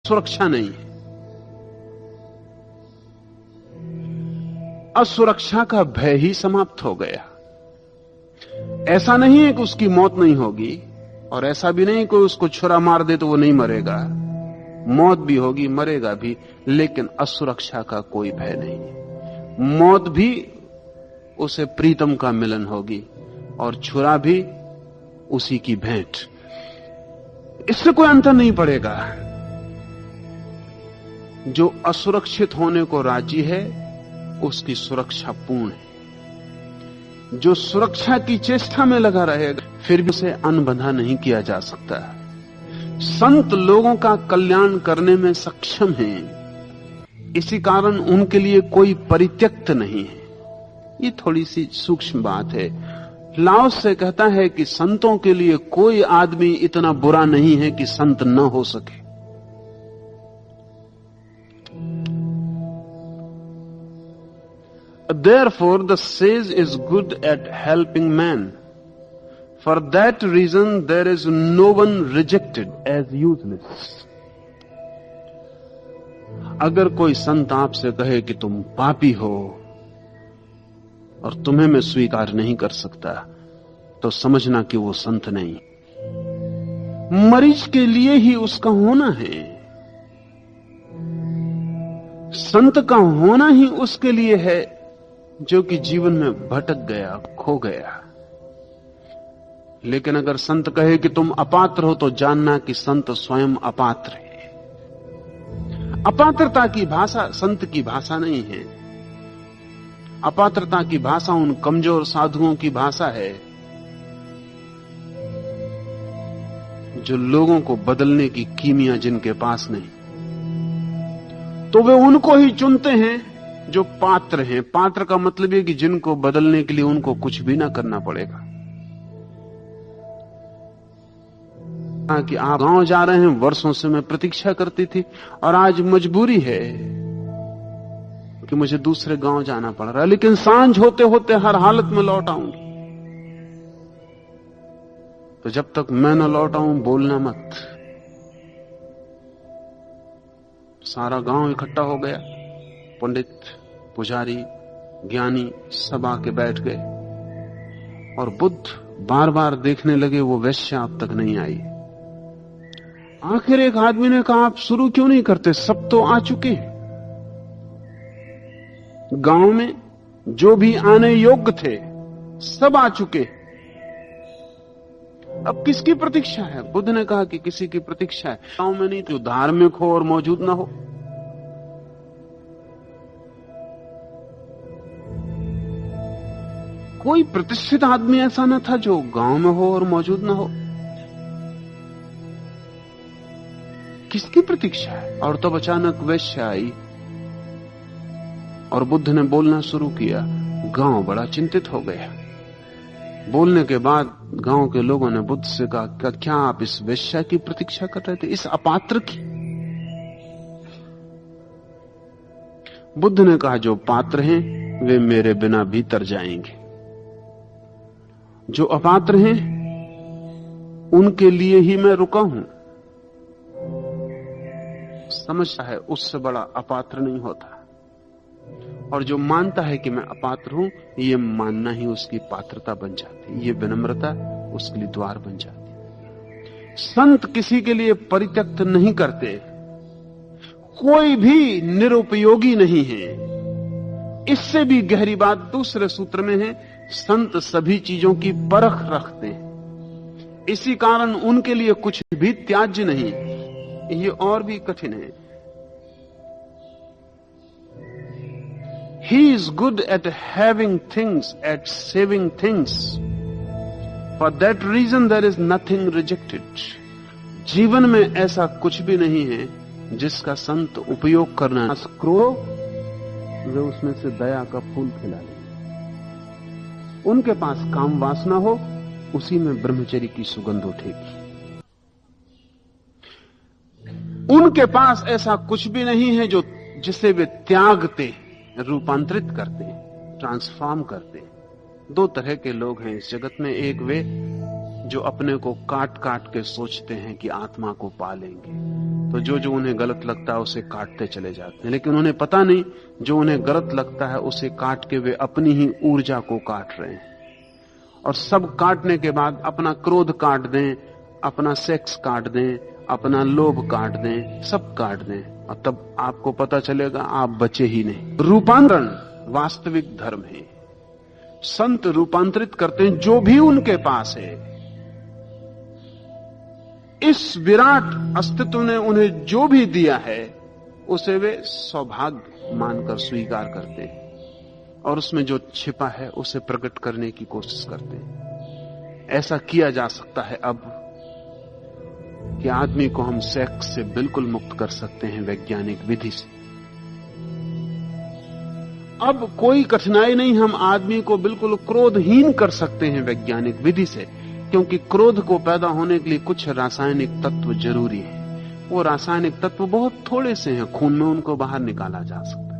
सुरक्षा नहीं है। असुरक्षा का भय ही समाप्त हो गया। ऐसा नहीं है कि उसकी मौत नहीं होगी, और ऐसा भी नहीं कोई उसको छुरा मार दे तो वो नहीं मरेगा। मौत भी होगी, मरेगा भी, लेकिन असुरक्षा का कोई भय नहीं है। मौत भी उसे प्रीतम का मिलन होगी और छुरा भी उसी की भेंट। इससे कोई अंतर नहीं पड़ेगा। जो असुरक्षित होने को राजी है उसकी सुरक्षा पूर्ण है। जो सुरक्षा की चेष्टा में लगा रहेगा फिर भी उसे अनबंधा नहीं किया जा सकता। संत लोगों का कल्याण करने में सक्षम हैं, इसी कारण उनके लिए कोई परित्यक्त नहीं है। ये थोड़ी सी सूक्ष्म बात है। लाओस से कहता है कि संतों के लिए कोई आदमी इतना बुरा नहीं है कि संत न हो सके। Therefore, the sage is good at helping man. For that reason, there is no one rejected as useless. अगर कोई संत आपसे कहे कि तुम पापी हो और तुम्हें मैं स्वीकार नहीं कर सकता, तो समझना कि वो संत नहीं। मरीज के लिए ही उसका होना है, संत का होना ही उसके लिए है जो कि जीवन में भटक गया, खो गया। लेकिन अगर संत कहे कि तुम अपात्र हो, तो जानना कि संत स्वयं अपात्र है। अपात्रता की भाषा संत की भाषा नहीं है। अपात्रता की भाषा उन कमजोर साधुओं की भाषा है जो लोगों को बदलने की कीमिया जिनके पास नहीं, तो वे उनको ही चुनते हैं जो पात्र हैं। पात्र का मतलब है कि जिनको बदलने के लिए उनको कुछ भी ना करना पड़ेगा। कि आप गांव जा रहे हैं, वर्षों से मैं प्रतीक्षा करती थी और आज मजबूरी है कि मुझे दूसरे गांव जाना पड़ रहा है, लेकिन सांझ होते होते हर हालत में लौट आऊंगी। तो जब तक मैं न लौट आऊं बोलना मत। सारा गांव इकट्ठा हो गया, पंडित, पुजारी, ज्ञानी सब आके बैठ गए और बुद्ध बार बार देखने लगे वो वेश्या अब तक नहीं आई। आखिर एक आदमी ने कहा, आप शुरू क्यों नहीं करते? सब तो आ चुके। गांव में जो भी आने योग्य थे सब आ चुके, अब किसकी प्रतीक्षा है? बुद्ध ने कहा कि किसी की प्रतीक्षा है गांव में नहीं, तो धार्मिक हो और मौजूद ना हो। कोई प्रतिष्ठित आदमी ऐसा न था जो गांव में हो और मौजूद न हो। किसकी प्रतीक्षा है? और तब अचानक वेश्या आई और बुद्ध ने बोलना शुरू किया। गांव बड़ा चिंतित हो गया। बोलने के बाद गांव के लोगों ने बुद्ध से कहा, क्या आप इस वेश्या की प्रतीक्षा कर रहे थे, इस अपात्र की? बुद्ध ने कहा, जो पात्र हैं वे मेरे बिना भीतर जाएंगे, जो अपात्र हैं उनके लिए ही मैं रुका हूं। समझता है उससे बड़ा अपात्र नहीं होता, और जो मानता है कि मैं अपात्र हूं, ये मानना ही उसकी पात्रता बन जाती, ये विनम्रता उसके लिए द्वार बन जाती। संत किसी के लिए परित्यक्त नहीं करते, कोई भी निरुपयोगी नहीं है। इससे भी गहरी बात दूसरे सूत्र में है, संत सभी चीजों की परख रखते हैं, इसी कारण उनके लिए कुछ भी त्याज्य नहीं। ये और भी कठिन है। He is good at having things, at saving things. For that reason there is nothing rejected. जीवन में ऐसा कुछ भी नहीं है जिसका संत उपयोग करना क्रोध वे उसमें से दया का फूल खिला ले। उनके पास काम वासना हो, उसी में ब्रह्मचर्य की सुगंध उठेगी। उनके पास ऐसा कुछ भी नहीं है जो जिसे वे त्यागते, रूपांतरित करते, ट्रांसफॉर्म करते। दो तरह के लोग हैं इस जगत में, एक वे जो अपने को काट काट के सोचते हैं कि आत्मा को पालेंगे, तो जो जो उन्हें गलत लगता है उसे काटते चले जाते हैं, लेकिन उन्हें पता नहीं जो उन्हें गलत लगता है उसे काट के वे अपनी ही ऊर्जा को काट रहे हैं। और सब काटने के बाद अपना क्रोध काट दें, अपना सेक्स काट दें, अपना लोभ काट दें, सब काट दें, और तब आपको पता चलेगा आप बचे ही नहीं। रूपांतरण वास्तविक धर्म है। संत रूपांतरित करते हैं जो भी उनके पास है। इस विराट अस्तित्व ने उन्हें जो भी दिया है उसे वे सौभाग्य मानकर स्वीकार करते हैं, और उसमें जो छिपा है उसे प्रकट करने की कोशिश करते हैं। ऐसा किया जा सकता है अब कि आदमी को हम सेक्स से बिल्कुल मुक्त कर सकते हैं वैज्ञानिक विधि से। अब कोई कठिनाई नहीं, हम आदमी को बिल्कुल क्रोधहीन कर सकते हैं वैज्ञानिक विधि से, क्योंकि क्रोध को पैदा होने के लिए कुछ रासायनिक तत्व जरूरी है। वो रासायनिक तत्व बहुत थोड़े से हैं, खून में उनको बाहर निकाला जा सकता है।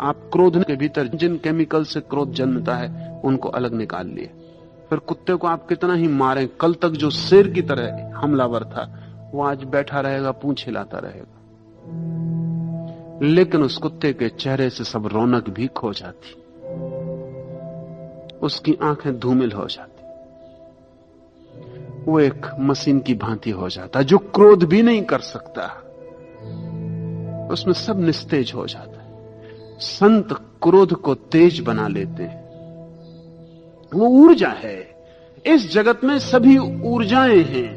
आप क्रोध के भीतर जिन केमिकल से क्रोध जन्मता है उनको अलग निकाल लिए, फिर कुत्ते को आप कितना ही मारें, कल तक जो शेर की तरह हमलावर था वो आज बैठा रहेगा, पूंछ हिलाता रहेगा, लेकिन उस कुत्ते के चेहरे से सब रौनक भी खो जाती, उसकी आंखें धूमिल हो जाती, वो एक मशीन की भांति हो जाता जो क्रोध भी नहीं कर सकता, उसमें सब निस्तेज हो जाता है। संत क्रोध को तेज बना लेते हैं। वो ऊर्जा है, इस जगत में सभी ऊर्जाएं हैं,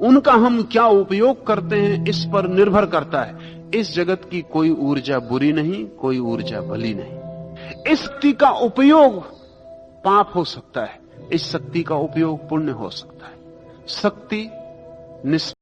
उनका हम क्या उपयोग करते हैं इस पर निर्भर करता है। इस जगत की कोई ऊर्जा बुरी नहीं, कोई ऊर्जा भली नहीं। इस शक्ति का उपयोग पाप हो सकता है, इस शक्ति का उपयोग पुण्य हो सकता है। शक्ति